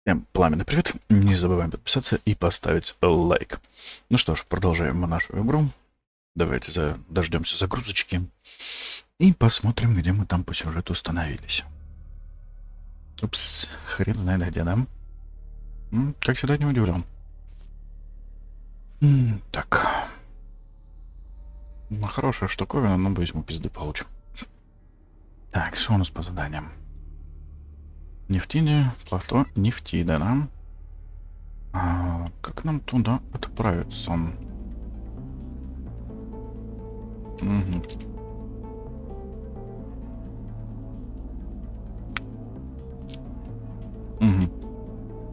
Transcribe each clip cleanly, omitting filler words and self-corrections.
Всем пламенный привет. Не забываем подписаться и поставить лайк. Ну что ж, продолжаем мы нашу игру. Давайте дождемся загрузочки и посмотрим, где мы там по сюжету остановились. Упс, хрен знает где, да? Как всегда, не удивлен. Так. Ну, хорошая штуковина, но боюсь, мы пизды получим. Так, что у нас по заданиям? Нефтида, плато Нефтида, да? Как нам туда отправиться? Угу.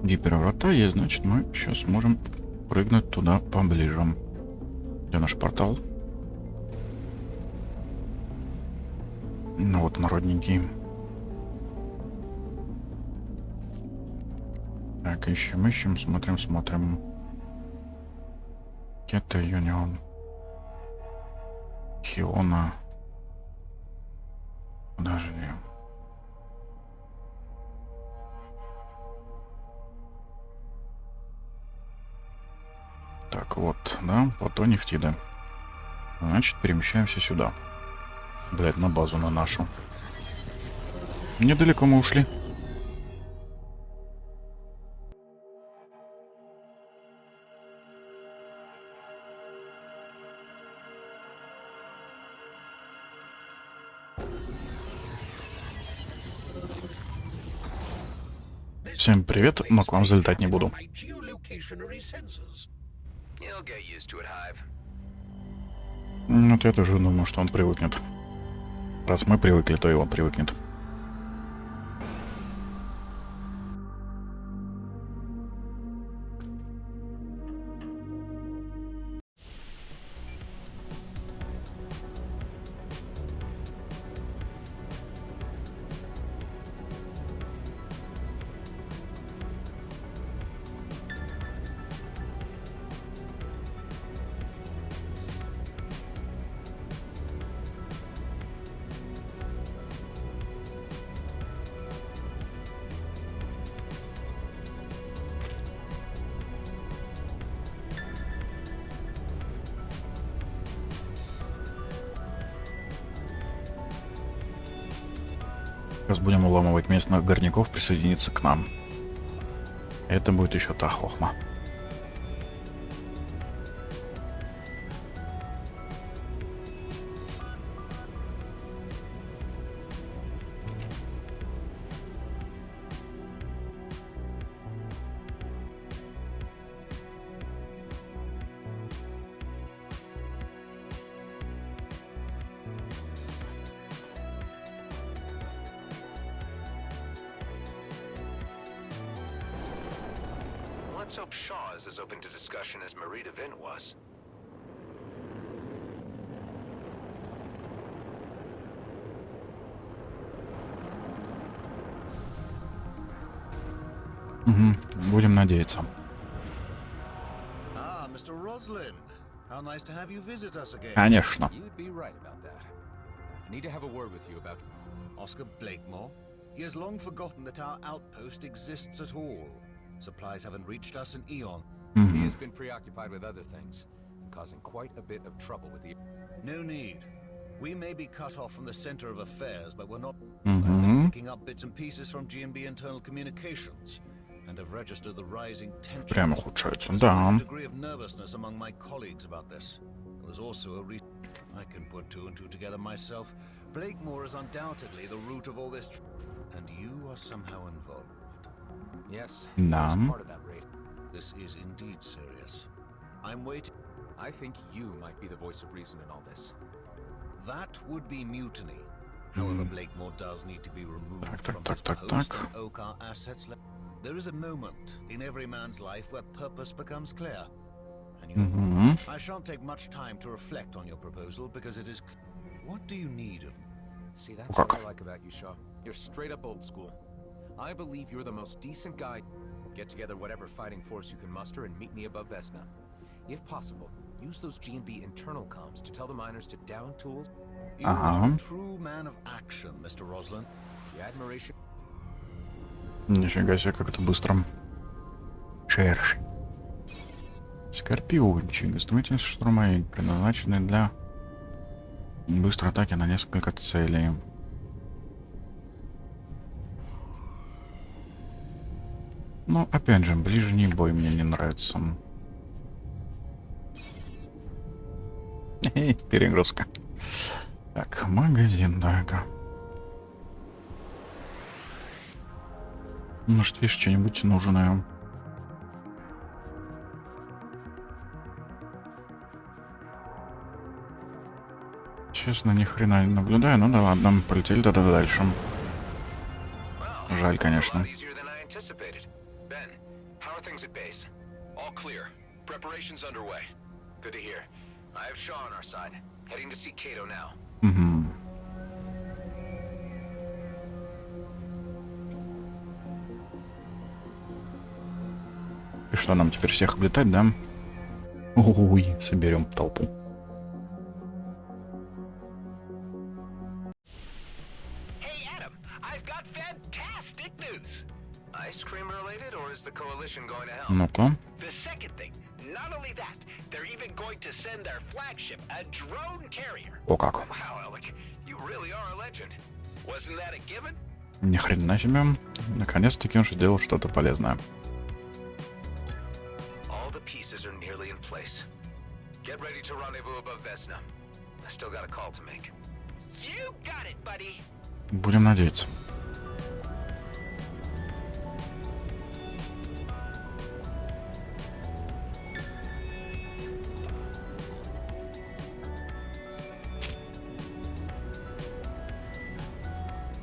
Гиперврата есть, значит, мы сейчас можем прыгнуть туда поближе. Где наш портал? Ну вот, народненький. Так, ищем, смотрим. Кета, Юнион. Хиона. Подожди. Так, вот, да, плато Нефтида. Значит, перемещаемся сюда. Блять, на базу на нашу. Недалеко мы ушли. Всем привет, но к вам залетать не буду. Вот я тоже думаю, что он привыкнет. Раз мы привыкли, то и он привыкнет. Сейчас будем уламывать местных горняков присоединиться к нам. Это будет еще та хохма. Let's hope Shaw is as open to discussion as Marie DeVin was. Будем надеяться. Mr. Roslin, how nice to have you visit us again. Конечно. You'd be right about that. I need to have a word with you about Oscar Blakemore. He has long forgotten that our outpost exists at all. Supplies haven't reached us in eon. He has been preoccupied with other things and causing quite a bit of trouble with the... No need. We may be cut off from the center of affairs, but we're not picking up bits and pieces from GNB internal communications and have registered the rising tension. Прямо ухудшается, There's да. a degree of nervousness among my colleagues about this. There was also a I can put two and two together myself. Blakemore is undoubtedly the root of all this, and you are somehow involved. Yes, Да. I was part of that raid. This is indeed serious. I'm waiting. I think you might be the voice of reason in all this. That would be mutiny. However, Blakemore does need to be removed from tak, his tak, post tak. and oak our assets. There is a moment in every man's life where purpose becomes clear. And you I shan't take much time to reflect on your proposal because it is... What do you need of me? See, that's what I like about you, Shaw. You're straight up old school. I believe you're the most decent guy. Get together whatever fighting force you can muster and meet me above Vesna. If possible, use those G&B internal comms to tell the miners to down tools. You are a true man of action, Mr. Roslin. The admiration. Нифига себе, как это быстро. Шершень. Скорпиончик. Инструментальный штурмовик, предназначенный для быстрой атаки на несколько целей. Ну, опять же, ближний бой мне не нравится. Перегрузка. Так, магазин, да. Может, есть что-нибудь нужное? Честно, ни хрена не наблюдаю. Ну да ладно, полетели тогда дальше. Жаль, конечно. Ben, how are things at base? All clear. Preparations underway. Good to hear. I have Shaw on our side. Heading to see Kato now. Угу. И что, нам теперь всех облетать, да? Ой, соберем толпу. Hey Adam, I've got fantastic news. Ice cream related, or is the coalition going to help? Ну-ка. The second thing, not only that, they're even going to send their flagship, a drone carrier. О как. Wow, Alec, you really are a legend. Wasn't that a given? Ни хрена себе. Наконец-таки он сделал что-то полезное. All the pieces are nearly in place. Get ready to rendezvous above Vesna. I still got a call to make. You got it, buddy. Будем надеяться.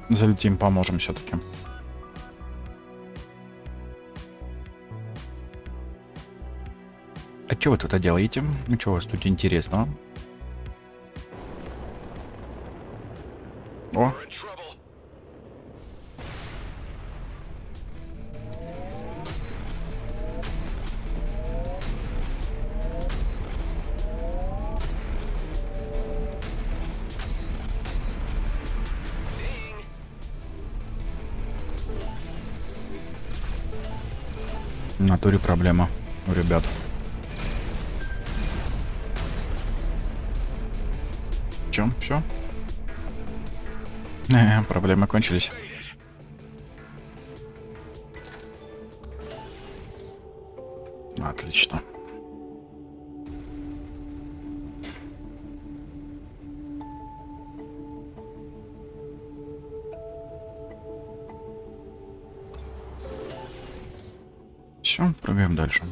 Залетим, поможем все-таки. А что вы тут делаете? Ну что у вас тут интересного? О, We're in trouble. Ding. в натуре проблема у ребят. Чё? Все? Проблемы кончились. Отлично. Все, прыгаем дальше.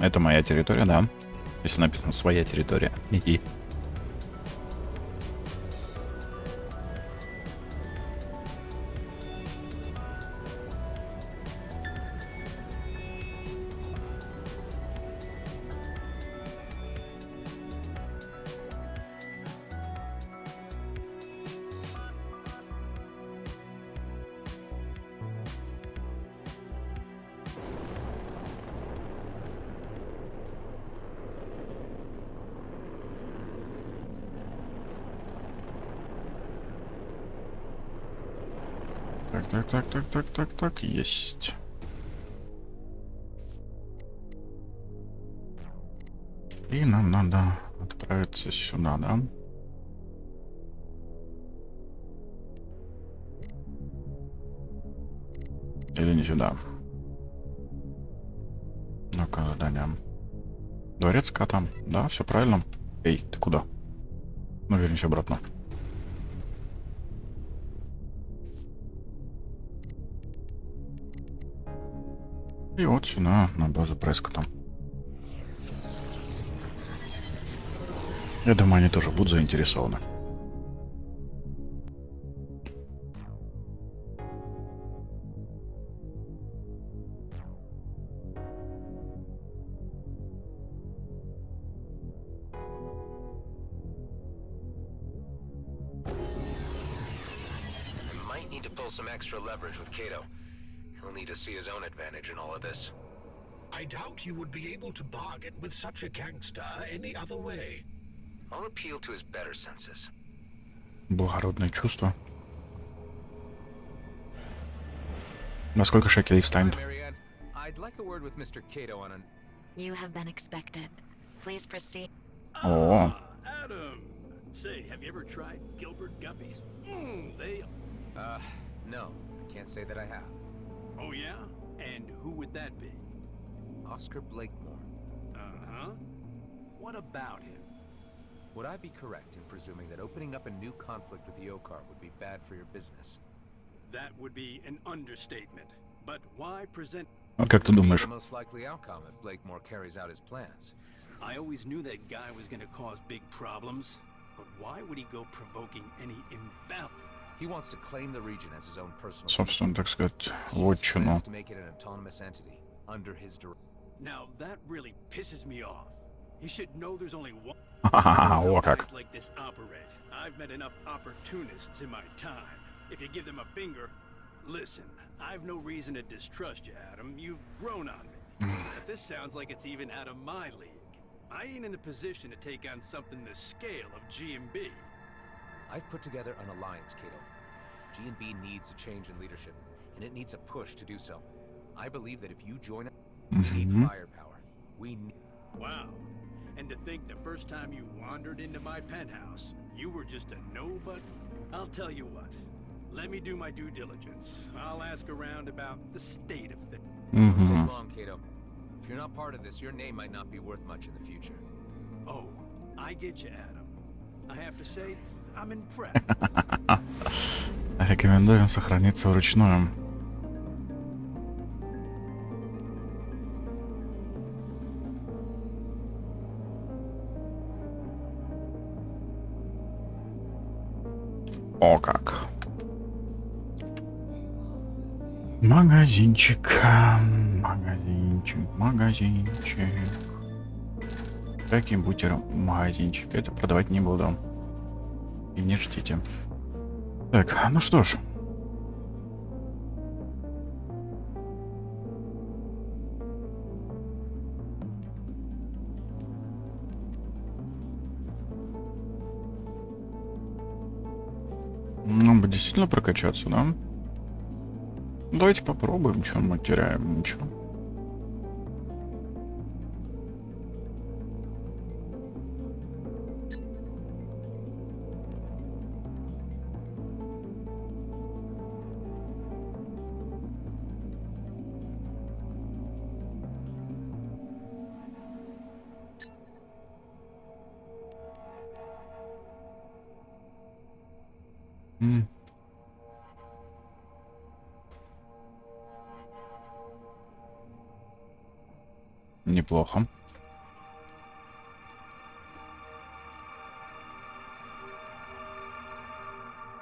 Это моя территория, да. Если написано своя территория. Хи-хи. Так, есть. И нам надо отправиться сюда, да? Или не сюда? Ну-ка, задание. Дворец кота. Да, все правильно. Эй, ты куда? Ну, вернись обратно. И вот сюда, на базу Прескота. Я думаю, они тоже будут заинтересованы. Need to pull some extra leverage with Kato. He'll need to see his own advantage in all of this. I doubt you would be able to bargain with such a gangster any other way. I'll appeal to his better senses. Благородное чувство. На сколько шекелей Hi, встанет? Marianne. I'd like a word with Mr. Kato on an... You have been expected. Please proceed. О, Adam. Say, have you ever tried Gilbert Guppies? They... No. Can't say that I have. Oh, yeah? And who would that be? Oscar Blakemore. Uh-huh. What about him? Would I be correct in presuming that opening up a new conflict with the Okar would be bad for your business? That would be an understatement. But why present... а как ты Be думаешь? the most likely outcome if Blakemore carries out his plans. I always knew that guy was gonna cause big problems. But why would he go provoking any imbalance? He wants to claim the region as his own personal... Собственно, так сказать, He has вотчину. plans to make it an autonomous entity under his direction. Now, that really pisses me off. He should know there's only one... О, как. Guys like this operate. I've met enough opportunists in my time. If you give them a finger... Listen, I've no reason to distrust you, Adam. You've grown on me. But this sounds like it's even out of my league. I ain't in the position to take on something the scale of G&B. I've put together an alliance, Kato. G&B needs a change in leadership, and it needs a push to do so. I believe that if you join us, we need firepower. We need... Wow. And to think the first time you wandered into my penthouse, you were just a nobody. I'll tell you what. Let me do my due diligence. I'll ask around about the state of things. Won't take long, Kato. If you're not part of this, your name might not be worth much in the future. Oh, I get you, Adam. I have to say, I'm impressed. Рекомендуем сохраниться вручную. О, как. Магазинчик. Магазинчик. Каким бутером магазинчик? Это продавать не буду. И не ждите. Так, ну что ж. Нам бы действительно прокачаться, да? Давайте попробуем, что мы теряем, ничего. Неплохо.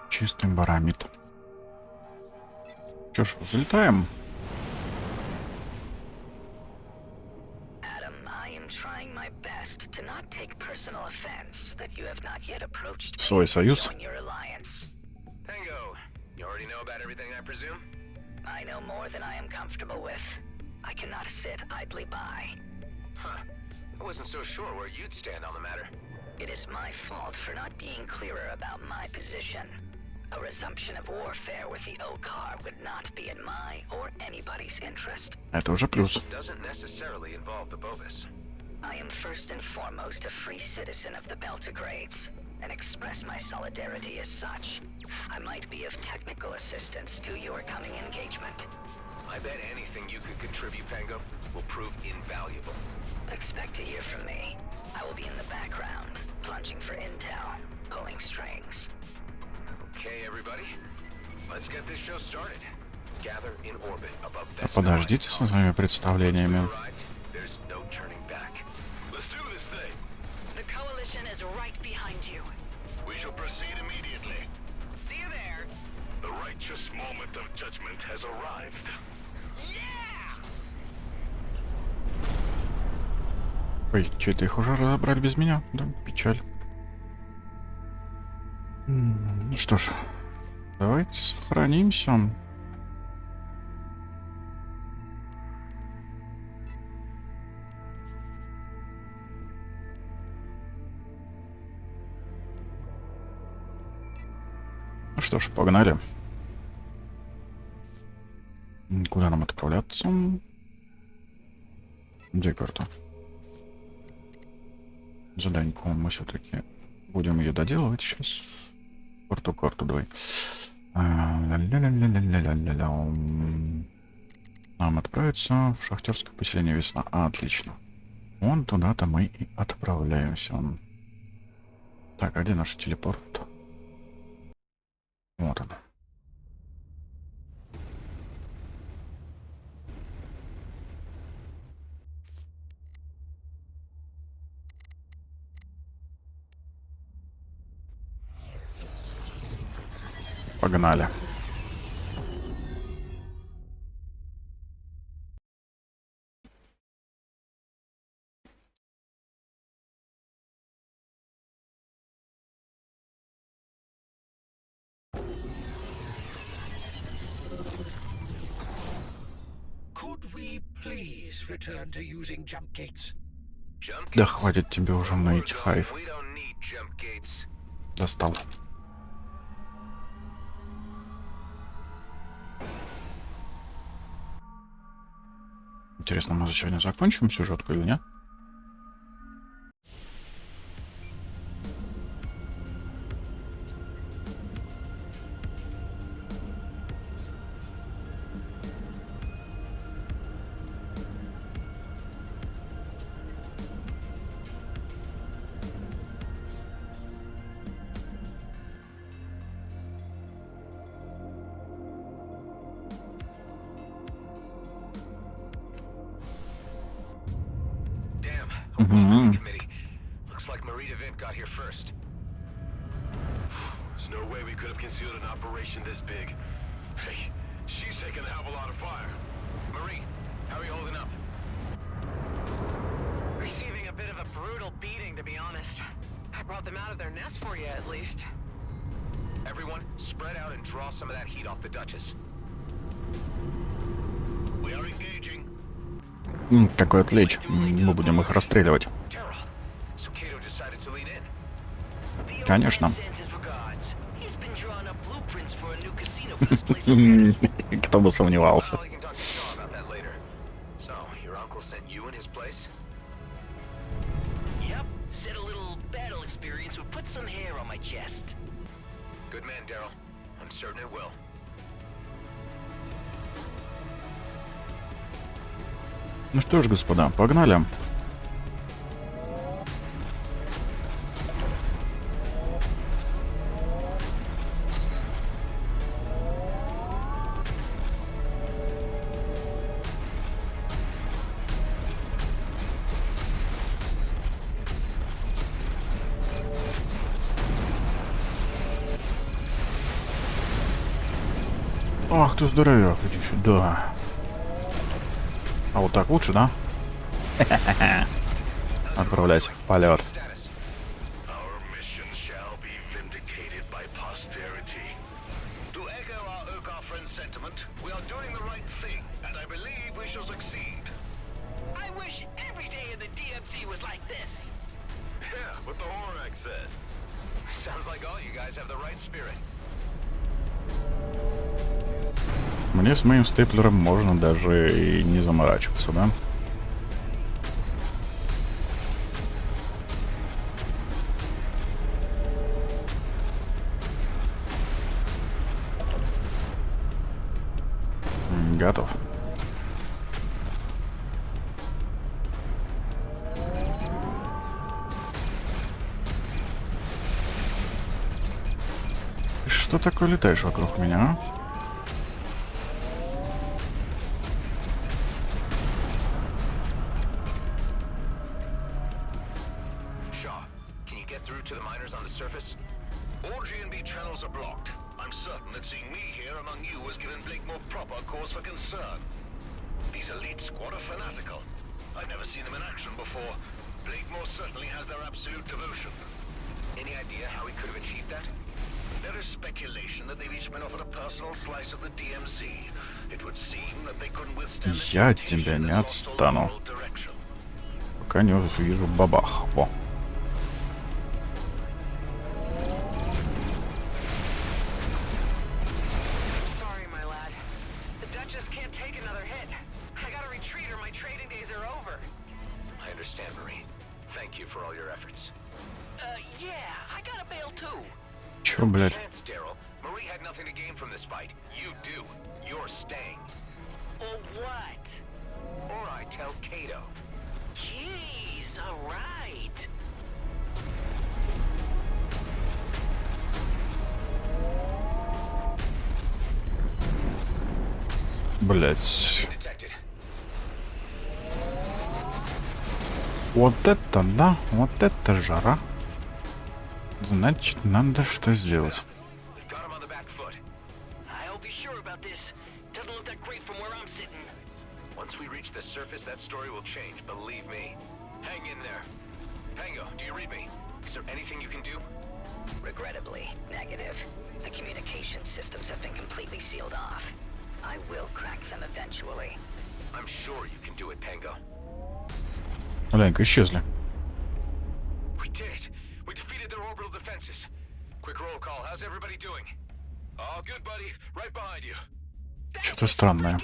Чистый барамид. Что ж, залетаем. Adam, I am trying my best to not take personal offense that you have not yet approached me Свой to союз. join your alliance. Tango, you already know about everything, I presume? I know more than I am comfortable with. I cannot sit idly by. Huh. I wasn't so sure where you'd stand on the matter. It is my fault for not being clearer about my position. A resumption of warfare with the Okar would not be in my or anybody's interest. Это уже плюс. This doesn't necessarily involve the Bovis. I am first and foremost a free citizen of the Beltagrades, and express my solidarity as such. I might be of technical assistance to your coming engagement. I bet anything you could contribute, Pango, will prove invaluable. Expect to hear from me. I will be in the background, plunging for intel, pulling strings. Okay, everybody. Let's get this show started. Gather in orbit above Vesna. Подождите со своими представлениями. There's no turning back. Let's do this thing. The coalition is right behind you. We shall proceed immediately. See you there. The righteous moment of judgment has arrived. Ой, что-то их уже разобрали без меня. Да, печаль. Ну что ж, Давайте сохранимся. Ну что ж, погнали. Куда нам отправляться? Где карта? Задание, по-моему, мы все-таки будем ее доделывать сейчас. Карту давай. Ля-ля-ля-ля-ля-ля-ля-ля. Нам отправиться в шахтерское поселение Весна. Отлично. Вон туда-то мы и отправляемся. Так, а где наш телепорт? Вот он. Погнали. Could we please return to using jump gates? Да хватит тебе уже ныть, Хайф. We don't need jump gates. Достал. Интересно, мы за сегодня закончим сюжетку или нет? Committee. Looks like Event got here first. There's no way we could have concealed an operation this big. Hey, she's taking a hell of a lot of fire. Marie, how are you holding up? Receiving a bit of a brutal beating, to be honest. I brought them out of their nest for you, at least. Everyone, spread out and draw some of that heat off the Duchess. We are engaging. Какой отвлечь? Мы будем их расстреливать. Конечно. Кто бы сомневался. Ну что ж, господа, погнали. Ах ты здоровяк, иди сюда. А вот так лучше, да? Отправляйся в полет. Мне с моим степлером можно даже и не заморачиваться, да? Готов. Что такое летаешь вокруг меня, а? There's speculation that they've each been offered a personal slice of the DMZ. It would seem that they couldn't withstand the Я от тебя temptation не and lost all отстану. moral direction. Пока не увижу бабах. Во. Sorry, my lad. The Duchess can't take another hit. I gotta retreat or my trading days are over. I understand, Marie. Thank you for all your efforts. Yeah, I gotta bail too. Чё, блядь? Chance, Daryl. Marie had nothing to gain from this fight. You do. You're staying. Or what? Or I tell Kato. Jeez, alright. Блядь. Detected. Вот это да, вот это жара. Значит, надо что сделать. We've got him on the back foot. I hope you're sure about this. Doesn't look that great from where I'm sitting. Once we reach the surface, that story will change. Believe me. Hang in there. Pango, do you read me? Is there anything you can do? Regrettably, negative. The communication systems have been completely sealed off. I will crack them eventually. I'm sure you can do it, Pango. Ленька, исчезли. We did it. We defeated their orbital defenses. Quick roll call. How's everybody doing? All good, buddy. Right behind you. Что-то странное.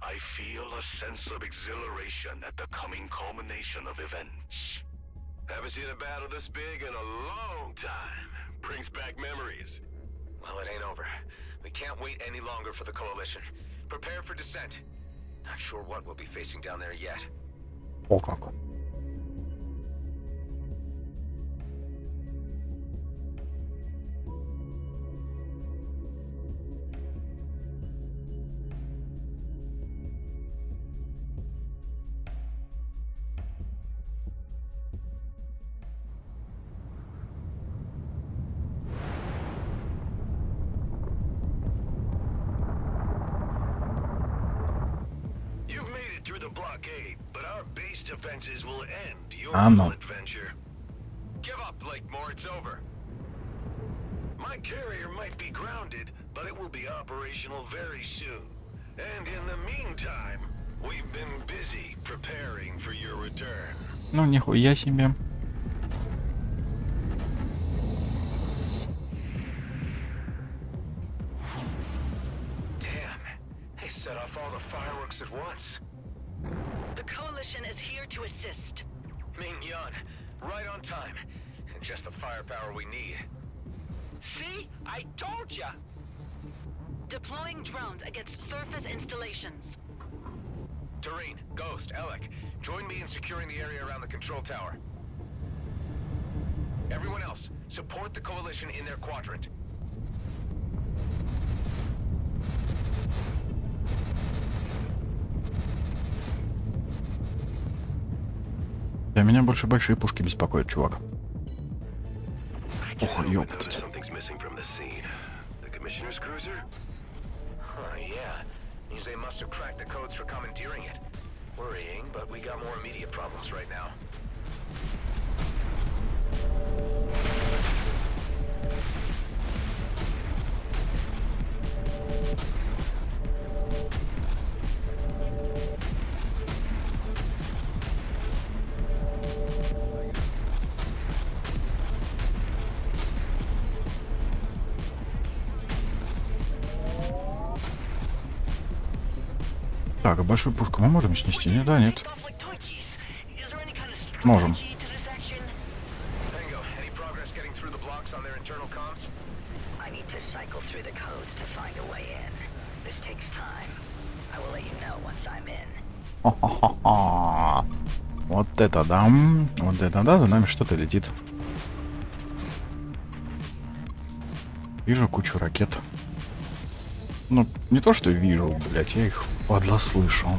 I feel a sense of exhilaration at the coming culmination of events. Haven't seen a battle this big in a long time. Brings back memories. Well, it ain't over. We can't wait any longer for the coalition. Prepare for descent. Not sure what we'll be facing down there yet. О как. You've made it through the blockade, but our base defenses will end your Оно. little adventure. Give up, Blakemore. It's over. My carrier might be grounded, but it will be operational very soon. And in the meantime, we've been busy preparing for your return. Ну, нихуя себе. Damn. They set off all the fireworks at once. The Coalition is here to assist. Ming Yun, right on time. And just the firepower we need. See? I told ya! Deploying drones against surface installations. Doreen, Ghost, Alec, join me in securing the area around the control tower. Everyone else, support the coalition in their quadrant. Да меня больше большие пушки беспокоят, чувак. Ох, ёптать. Something's missing from the scene. The commissioner's cruiser? Huh, yeah. Means they must have cracked the codes for commandeering it. Worrying, but we got more immediate problems right now. Так, а большую пушку мы можем снести? Не, да, нет. Можем. Tango, any progress getting through the blocks on their internal comms? I need to cycle through the codes to find a way in. This takes time. I will let you know once I'm in. Хо-хо-хо-хо. Вот это да. Вот это да, за нами что-то летит. Вижу кучу ракет. Ну, не то, что вижу, блять, я их подло слышу.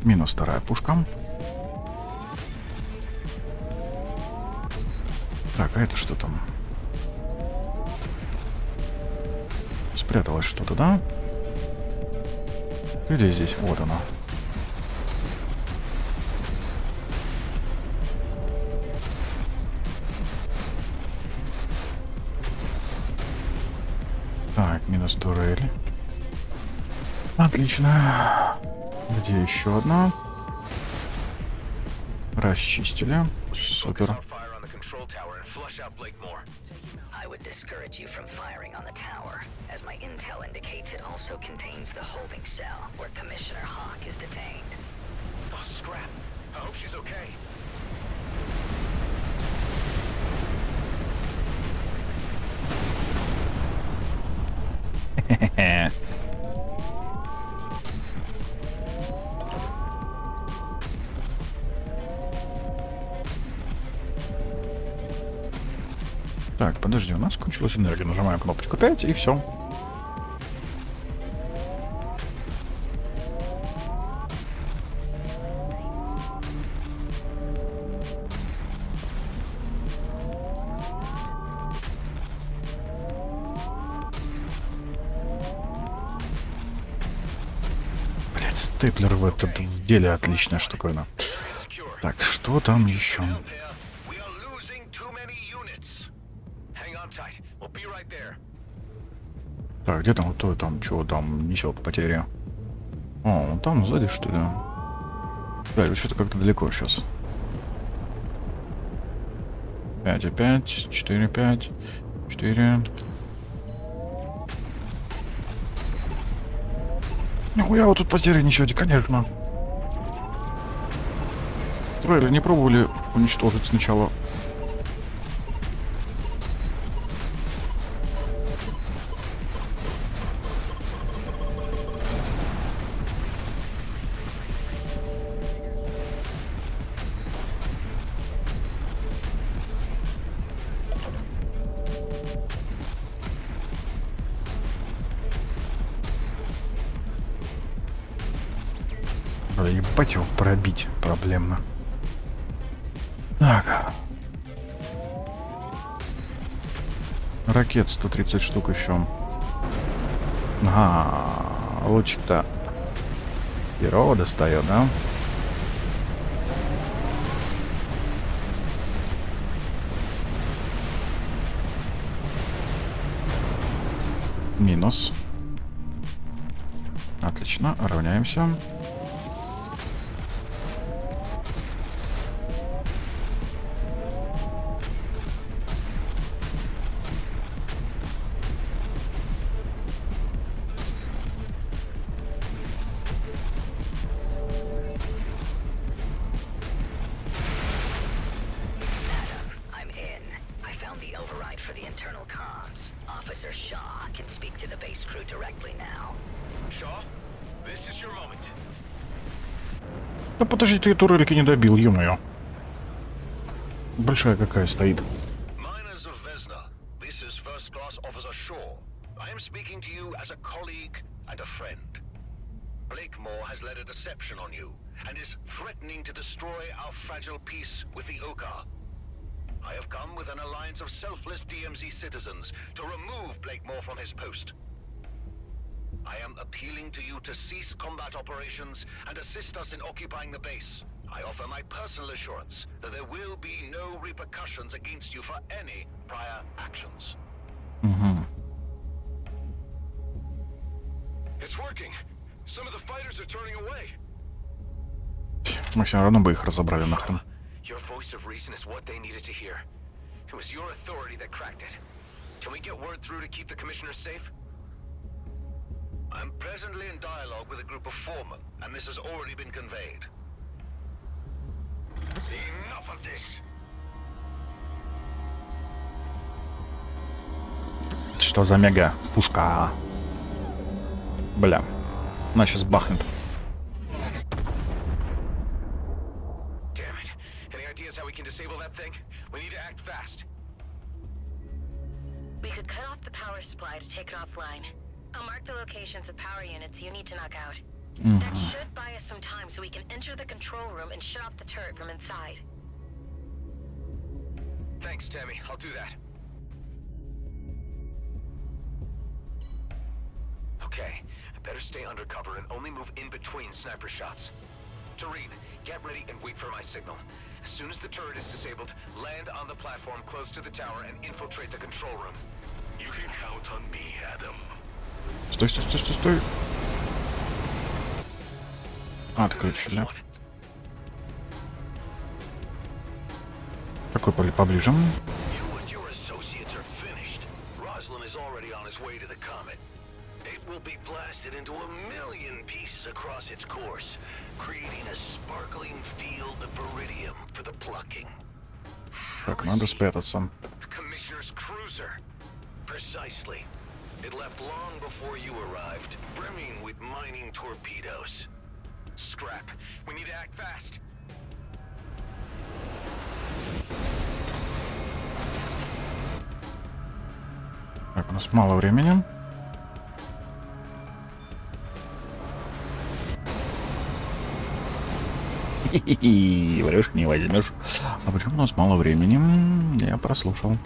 Минус вторая пушка. Так, а это что там? спряталось что-то, да? Где здесь? Вот оно. Так, минус турель. Отлично. Где еще одна? Расчистили. Супер. I would discourage you from firing on the tower, as my intel indicates it also contains the holding cell where Commissioner Hawk is detained. Oh, scrap. I hope she's okay. Хе-хе-хе. Так, подожди, у нас кончилась энергия. Нажимаем кнопочку 5 и все. Блять, степлер в этот в деле отличная штуковина. Так, что там еще? We are losing too many units. Hang on tight. We'll be right there. Так, где там, кто там, чего там несет потери? О, он там сзади, что ли? Блядь, что-то как-то далеко сейчас. 5,5, 4,5, 4. Нихуя вот тут потери несете, конечно. Тройли не пробовали уничтожить сначала. Да ебать его пробить проблемно. Так. Ракет 130 штук еще. Ага, лучик-то херово достает, да? Минус. Отлично, равняемся. I'm in. I found the override for the internal comms. Officer Shaw can speak to the base crew directly now. Shaw, this is your moment. Да подожди, ты турельки не добил, ё-моё. Большая какая стоит. Miners of Vesna, this is First Class Officer Shaw. I am speaking to you as a colleague and a friend. Blakemore has led a deception on you and is threatening to destroy our fragile peace with the Oka. I have come with an alliance of selfless DMZ citizens to remove Blakemore from his post. I am appealing to you to cease combat operations and assist us in occupying the base. I offer my personal assurance that there will be no repercussions against you for any prior actions. Угу. It's working. Some of the fighters are turning away. Мы все равно бы их разобрали нахрен. Your voice of reason is what they needed to hear. It was your authority that cracked it. Can we get word through to keep the commissioner safe? I'm presently in dialogue with a group of foremen, and this has already been conveyed. Enough of this! Что за мега пушка? Бля. Она сейчас бахнет. Damn it. Any ideas how we can disable that thing? We need to act fast. We could cut off the power supply to take it offline. I'll mark the locations of power units you need to knock out. That should buy us some time so we can enter the control room and shut off the turret from inside. Thanks, Tammy. I'll do that. Okay, I better stay undercover and only move in between sniper shots. Tareen, get ready and wait for my signal. As soon as the turret is disabled, land on the platform close to the tower and infiltrate the control room. You can count on me, Adam. Стой, стой, стой, стой, стой. Отключили. Какой поближе? You and your associates are finished. Roslin is already on his way to the comet. It will be blasted into a million pieces across its course, creating a sparkling field of iridium for the plucking. Так, надо спрятаться. Commissioner's cruiser. Precisely. It left long before you arrived, brimming with mining torpedoes. Scrap. We need to act fast. Так, у нас мало времени. Хи-хи-хи, врешь, не возьмешь. А почему у нас мало времени? Я прослушал.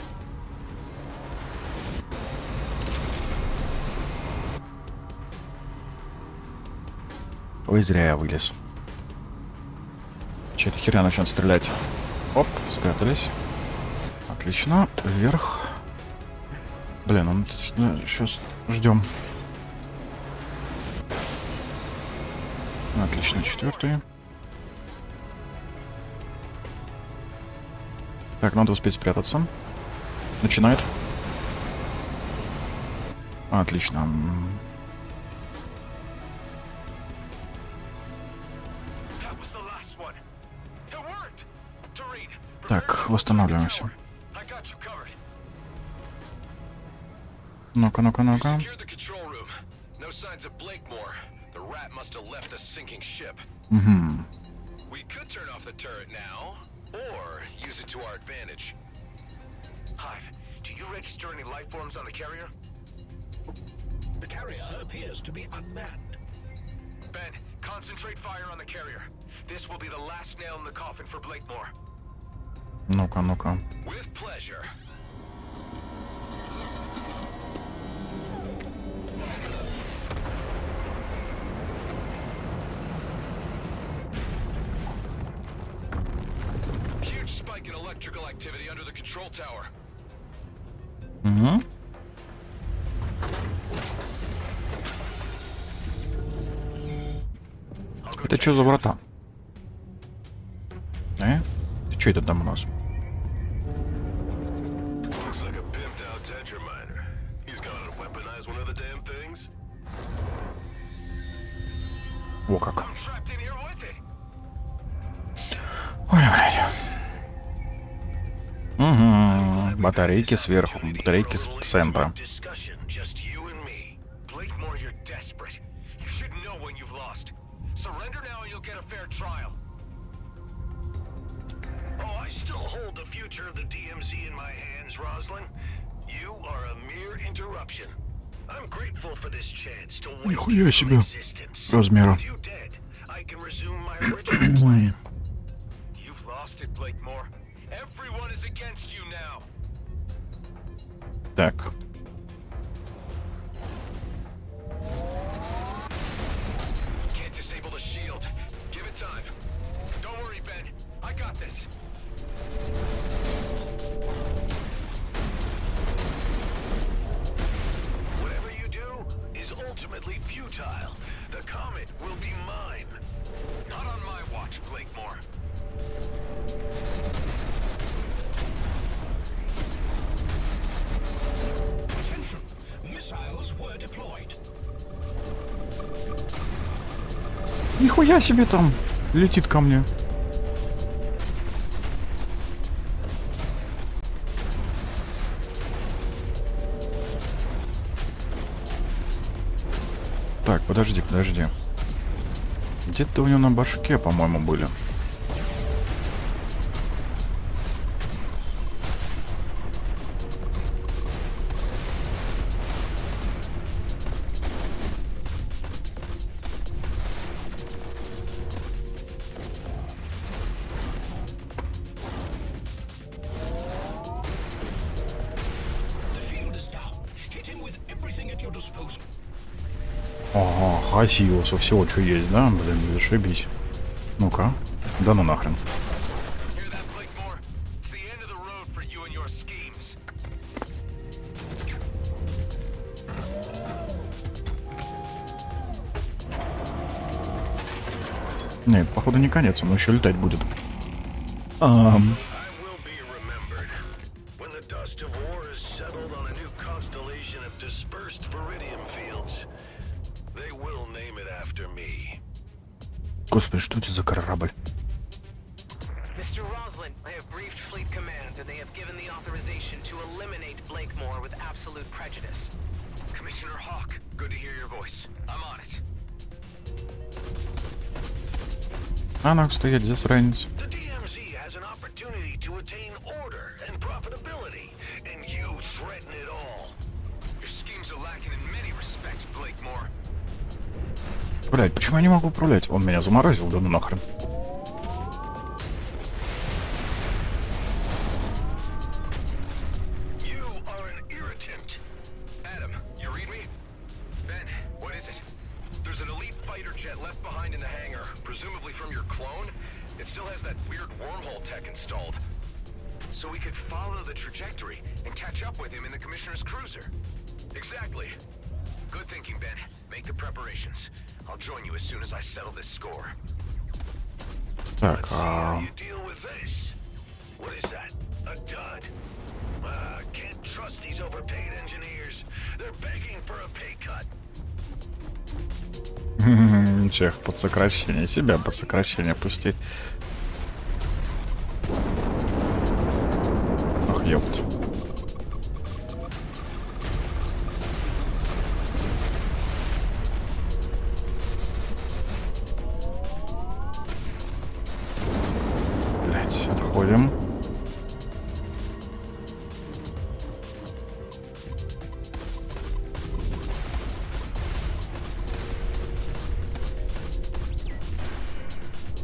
Ой, зря я вылез. Чья-то херня начнет стрелять. Оп, спрятались. Отлично. Вверх. Блин, он сейчас ждем. Отлично, 4-й. Так, надо успеть спрятаться. Начинает. Отлично. Так, восстанавливаемся. Ну-ка, ну-ка, ну-ка. Угу. The carrier appears to be unmanned. Ben, concentrate fire on the carrier. This will be the last nail in the coffin for Blakemore. Ну-ка, ну-ка. With pleasure. Huge spike in electrical activity under the control tower. Угу. Это что за врата? Ты что это там у нас? О как. Ой, блядь. Угу. Батарейки сверху, батарейки с центра. Нихуя себе размера. Так. Futile. The comet will be mine. Not on my watch, Blakemore. Attention! Missiles were deployed. Нихуя себе там летит ко мне. Так, подожди, подожди. Где-то у него на башке, по-моему, были. The shield is down. Hit him with everything at your disposal. Ага, хасиоса, всего, что есть, да? Блин, зашибись. Ну-ка. Да ну нахрен. Hear that, Blakemore? It's the end of the road for you and your schemes. Нет, походу не конец, он еще летать будет. I will be remembered. When the dust of war is settled on a new constellation of dispersed viridium fields, they will name it after me. Господи, что это за корабль? Mr. Roslin, I have briefed Fleet Command, and they have given the authorization to eliminate Blakemore with absolute prejudice. Commissioner Hawk, good to hear your voice. I'm on it. Она стоит, засранец. The DMZ has an opportunity to attain order and profitability, and you threaten it all. Your schemes are lacking in many respects, Blakemore. Блять, почему я не могу управлять? Он меня заморозил, да ну нахрен. You are an irritant. Adam, you read me? Ben, what is it? There's an elite fighter jet left behind in the hangar, presumably from your clone. It still has that weird wormhole tech installed. So we could follow the trajectory and catch up with him in the Commissioner's cruiser. Exactly. Good thinking, Ben. Make the preparations. I'll join you as soon as I settle this score. Так, Let's see how you deal with this. What is that? A dud? Can't trust these overpaid engineers. They're begging for a pay cut. Всех под сокращение, себя под сокращение пустить. Ах, ёпт. Блять, отходим.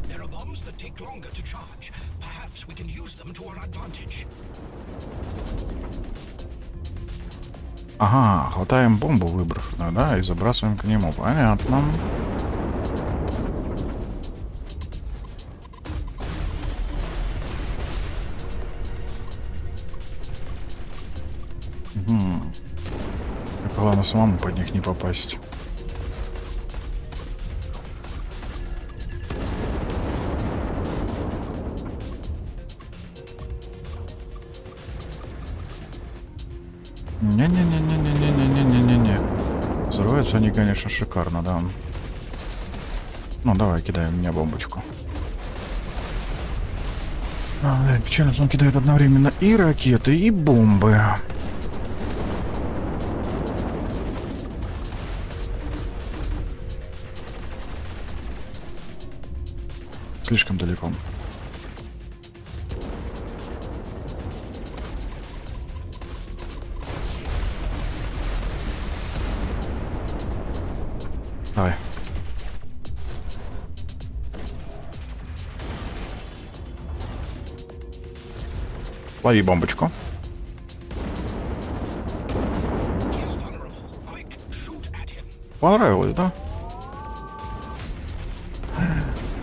There are bombs that take longer to charge. Perhaps we can use them to our advantage. Ага, хватаем бомбу выброшенную, да, и забрасываем к нему. Понятно. Как главное самому под них не попасть. Не-не-не-не-не-не-не-не-не-не. Взрываются они, конечно, шикарно, да. Ну, давай, кидай мне бомбочку. Блядь, печально, что он кидает одновременно и ракеты, и бомбы. Слишком далеко. Давай. Лови бомбочку. Понравилось, да?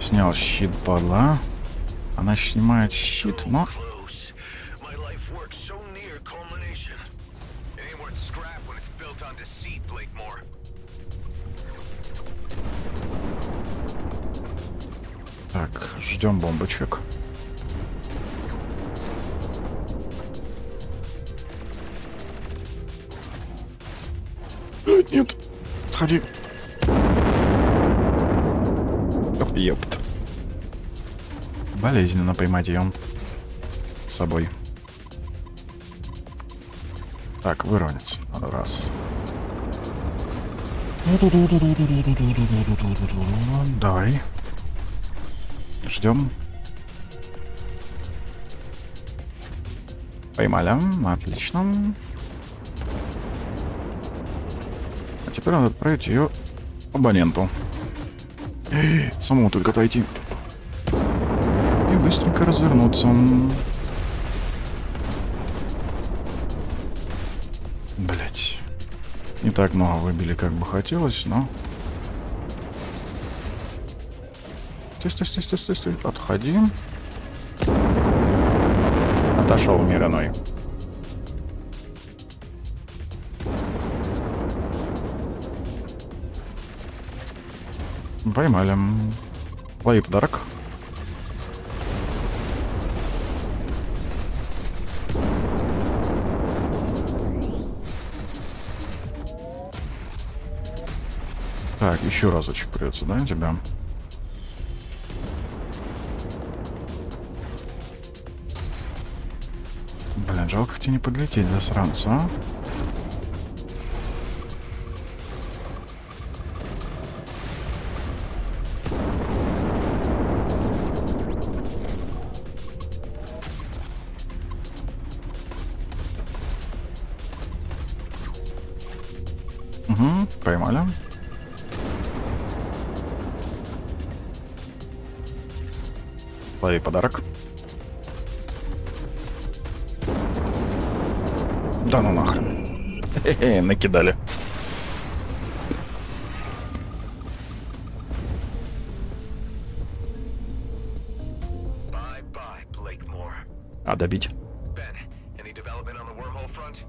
Снял щит, падла. Она снимает щит, но... Close. My life works so near culmination. It ain't worth scrap when it's built on deceit, Blakemore. Так, ждем бомбочек. Нет, отходи. Ох, ёпт. Болезненно поймать ее с собой. Так, выровняться. Надо раз. Давай. Ждем. Поймали. Отлично. А теперь надо отправить ее абоненту. Самому только отойти. И быстренько развернуться. Блять. Не так много выбили, как бы хотелось, но Стой. Отходи. Отошел мир иной. Поймали. Лови подарок. Так, еще разочек придется, да, тебя? Блин, жалко тебе не подлететь, засранца, а? Угу, поймали. Лови подарок. Да ну нахрен. Хе-хе, накидали. А добить? Ben, any development on the wormhole front?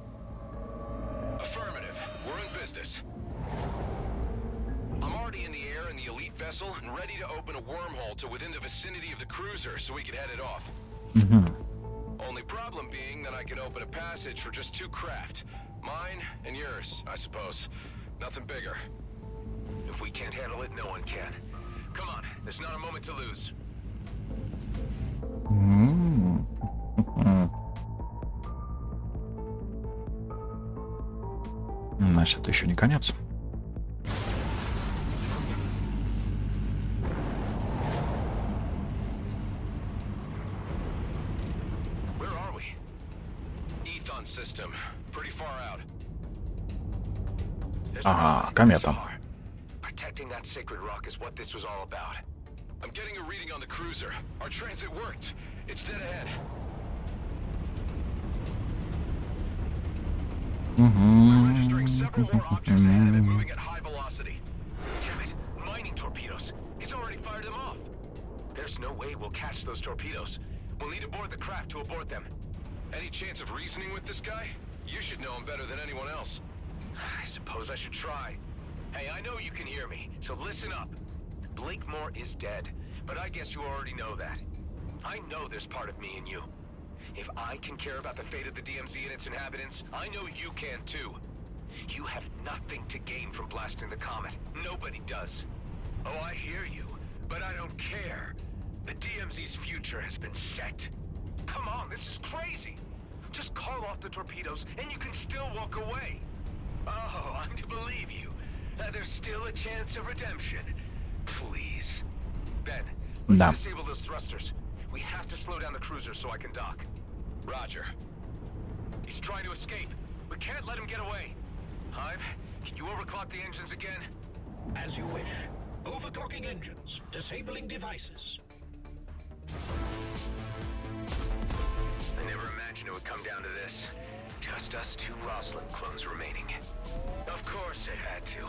Affirmative. We're in business. I'm already in the air in the elite vessel and ready to open a wormhole to within the vicinity of the cruiser so we can head it off. Only problem being that I can open a passage for just 2 craft. Mine and yours, I suppose. Nothing bigger. If we can't handle it, no one can. Come on, there's not a moment to lose. Значит, это еще не конец. Ага, комета. Protecting that sacred rock is what this was all about. I'm getting a reading on the cruiser. Our transit worked. It's dead ahead. We're registering several more objects ahead of it moving at high velocity. Damn it, mining torpedoes. It's already fired them off. There's no way we'll catch those torpedoes. We'll need to board the craft to abort them. Any chance of reasoning with this guy? You should know him better than anyone else. I suppose I should try. Hey, I know you can hear me, so listen up. Blakemore is dead, but I guess you already know that. I know there's part of me in you. If I can care about the fate of the DMZ and its inhabitants, I know you can too. You have nothing to gain from blasting the comet. Nobody does. Oh, I hear you, but I don't care. The DMZ's future has been set. Come on, this is crazy. Just call off the torpedoes and you can still walk away. Oh, I'm to believe you. There's still a chance of redemption. Please. Ben, let's disable those thrusters. We have to slow down the cruiser so I can dock. Roger. He's trying to escape. We can't let him get away. Hive, can you overclock the engines again? As you wish. Overclocking engines. Disabling devices. I never imagined it would come down to this. Just us 2 Roslin clones remaining. Of course it had to.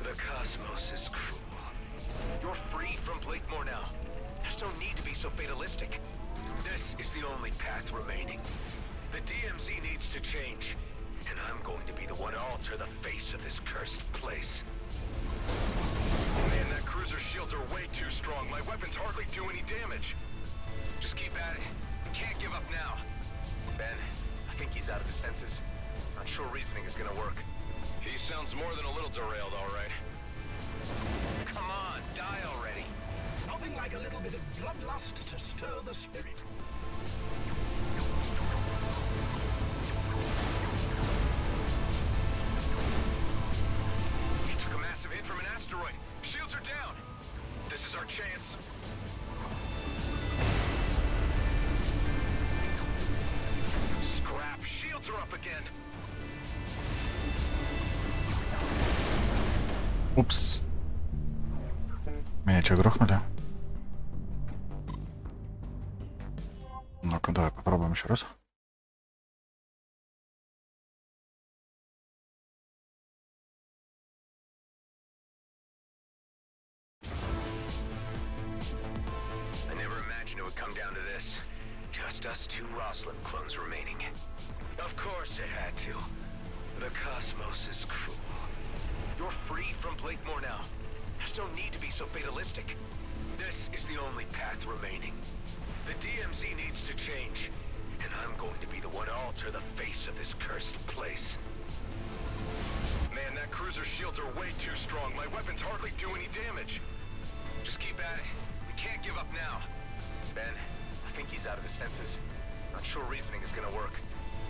The cosmos is cruel. You're free from Blakemore now. There's no need to be so fatalistic. This is the only path remaining. The DMZ needs to change, and I'm going to be the one to alter the face of this cursed place. Man, that cruiser shields are way too strong. My weapons hardly do any damage. Just keep at it. We can't give up now. Ben, I think he's out of his senses. Not sure reasoning is gonna work. He sounds more than a little derailed, all right. Come on, die already. Nothing like a little bit of bloodlust to stir the spirit. He took a massive hit from an asteroid. Shields are down. This is our chance. Scrap. Shields are up again. Упс. Меня что, грохнули? Ну-ка, давай попробуем еще раз. just us two Roslin clones remaining. Of course it had to. The cosmos is cruel. You're free from Blakemore now. There's no need to be so fatalistic. This is the only path remaining. The DMZ needs to change, and I'm going to be the one to alter the face of this cursed place. Man, that cruiser's shields are way too strong. My weapons hardly do any damage. Just keep at it. We can't give up now. Ben, I think he's out of his senses. Not sure reasoning is gonna work.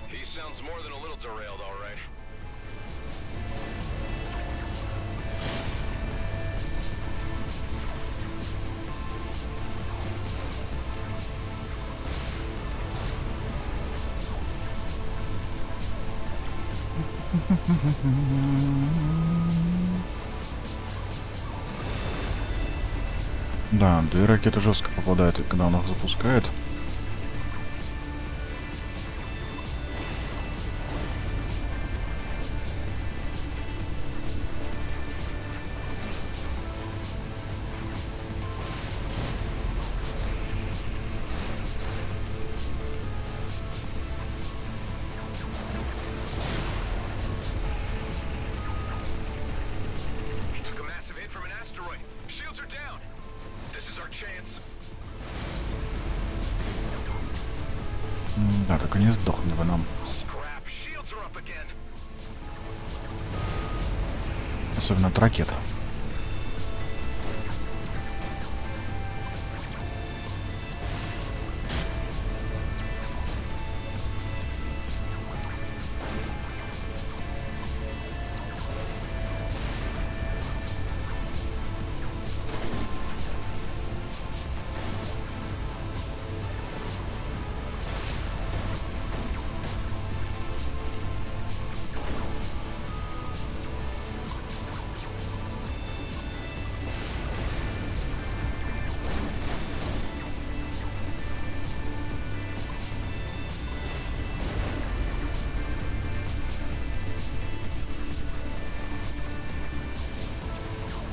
He sounds more than a little derailed, all right. Да, да и ракеты жестко попадают, когда он их запускает. Да, только не сдохли бы нам. Особенно от ракет.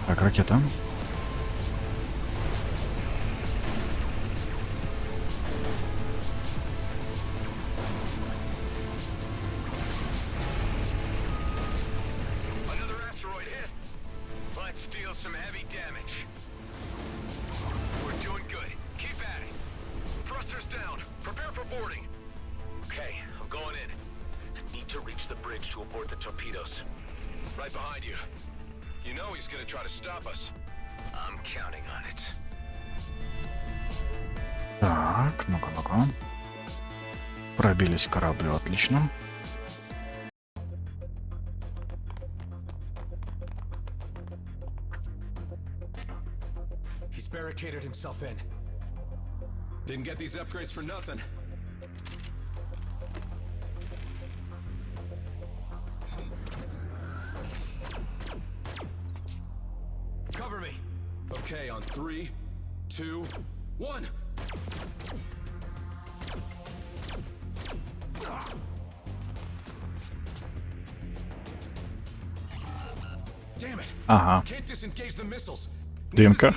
Так, ракета. Так, ну-ка. Пробились к кораблю, отлично. He's barricaded himself in. Didn't get these upgrades for nothing. Cover me. Okay, on 3, 2, 1. Ага. Дымка.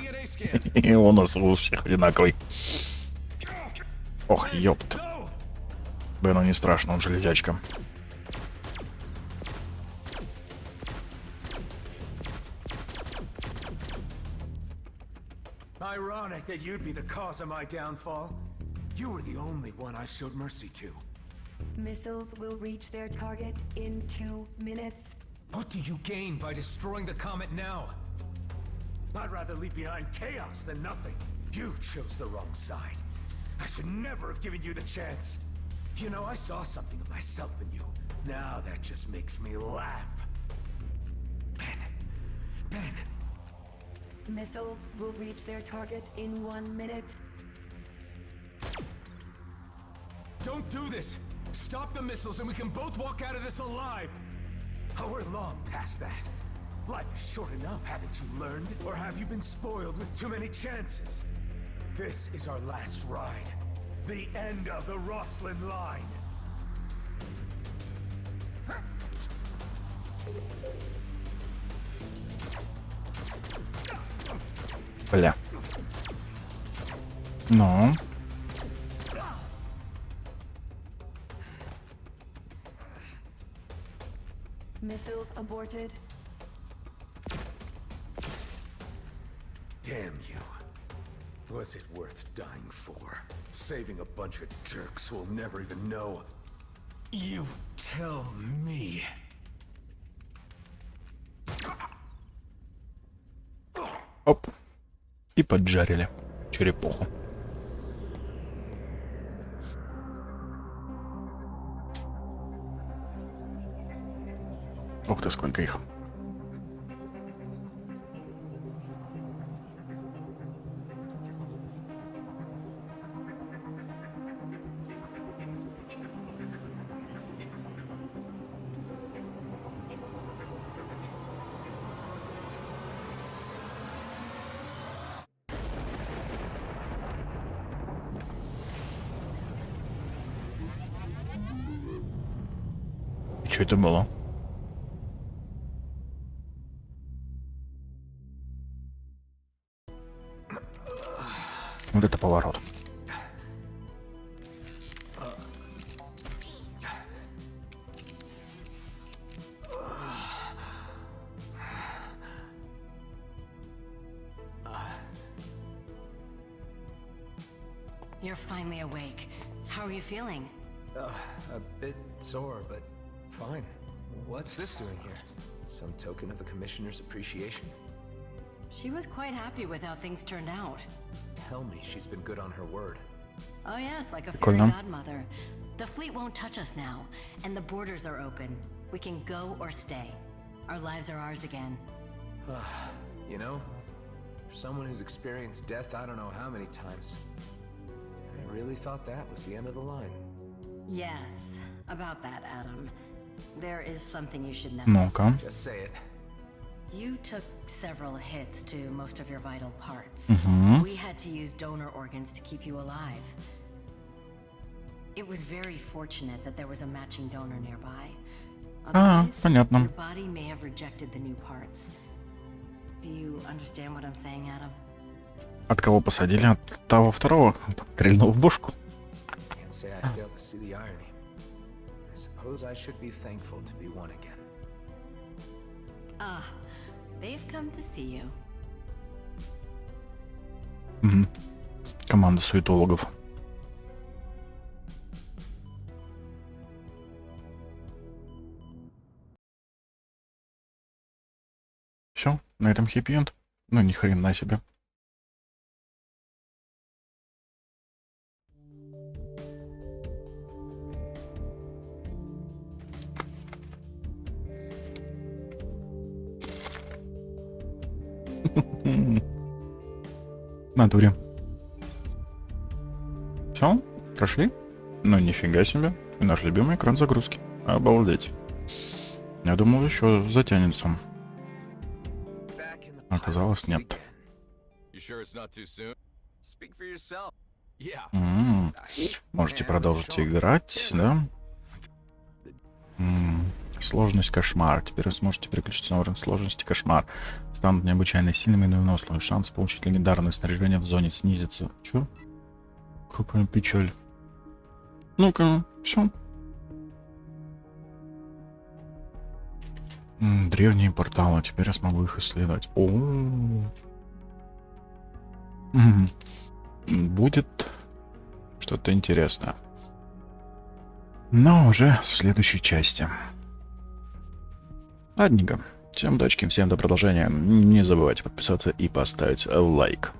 И у нас у всех одинаковый. Ох, ёпт. Бену не страшно, он железячка. Ironic that you'd be the cause of my downfall. You were the only one I showed mercy to. Missiles will reach their target in 2 minutes. What do you gain by destroying the comet now? I'd rather leave behind chaos than nothing. You chose the wrong side. I should never have given you the chance. You know, I saw something of myself in you. Now that just makes me laugh. Ben. Missiles will reach their target in 1 minute. Don't do this! Stop the missiles and we can both walk out of this alive! Oh, we're long past that. Life is short enough, haven't you learned? Or have you been spoiled with too many chances? This is our last ride. The end of the Roslin line. Бля. Ну. aborted. Damn you. Was it worth dying for? Saving a bunch of jerks who'll never even know. You tell me. Оп. И поджарили черепуху. Ух ты, сколько их. И что это было? Вот это поворот. You're finally awake. How are you feeling? A bit sore, but fine. What's this doing here? Some token of the Commissioner's appreciation? She was quite happy with how things turned out. Tell me she's been good on her word. Oh yes, like a fairy Прикольно. godmother. The fleet won't touch us now, and the borders are open. We can go or stay. Our lives are ours again. You know, for someone who's experienced death I don't know how many times, I really thought that was the end of the line. Yes, about that, Adam. There is something you should know. Ну-ка. Just say it. You took several hits to most of your vital parts. Угу. We had to use donor organs to keep you alive. It was very fortunate that there was a matching donor nearby. Otherwise, понятно. your body may have rejected the new parts. Do you understand what I'm saying, Adam? От кого посадили? От того второго? Стрельнул в бошку. Can't say I failed to see the irony. I suppose I should be thankful to be one again. Ah, they've come to see you. Угу. Команда суетологов. Все, на этом хэппи-энд. Ну, ни хрена себе. Натуре. Все, прошли? Ну, нифига себе. И наш любимый экран загрузки. Обалдеть. Я думал, еще затянется. Оказалось, нет. Можете продолжить играть, да? Сложность кошмар. Теперь вы сможете переключиться на уровень сложности кошмар. Станут необычайно сильными, но выносливыми. Шанс получить легендарное снаряжение в зоне снизится. Чё? Какая печаль. Ну-ка, все. Древние порталы. Теперь я смогу их исследовать. Будет что-то интересное. Но уже в следующей части. Ладненько. Всем удачи, всем до продолжения. Не забывайте подписаться и поставить лайк.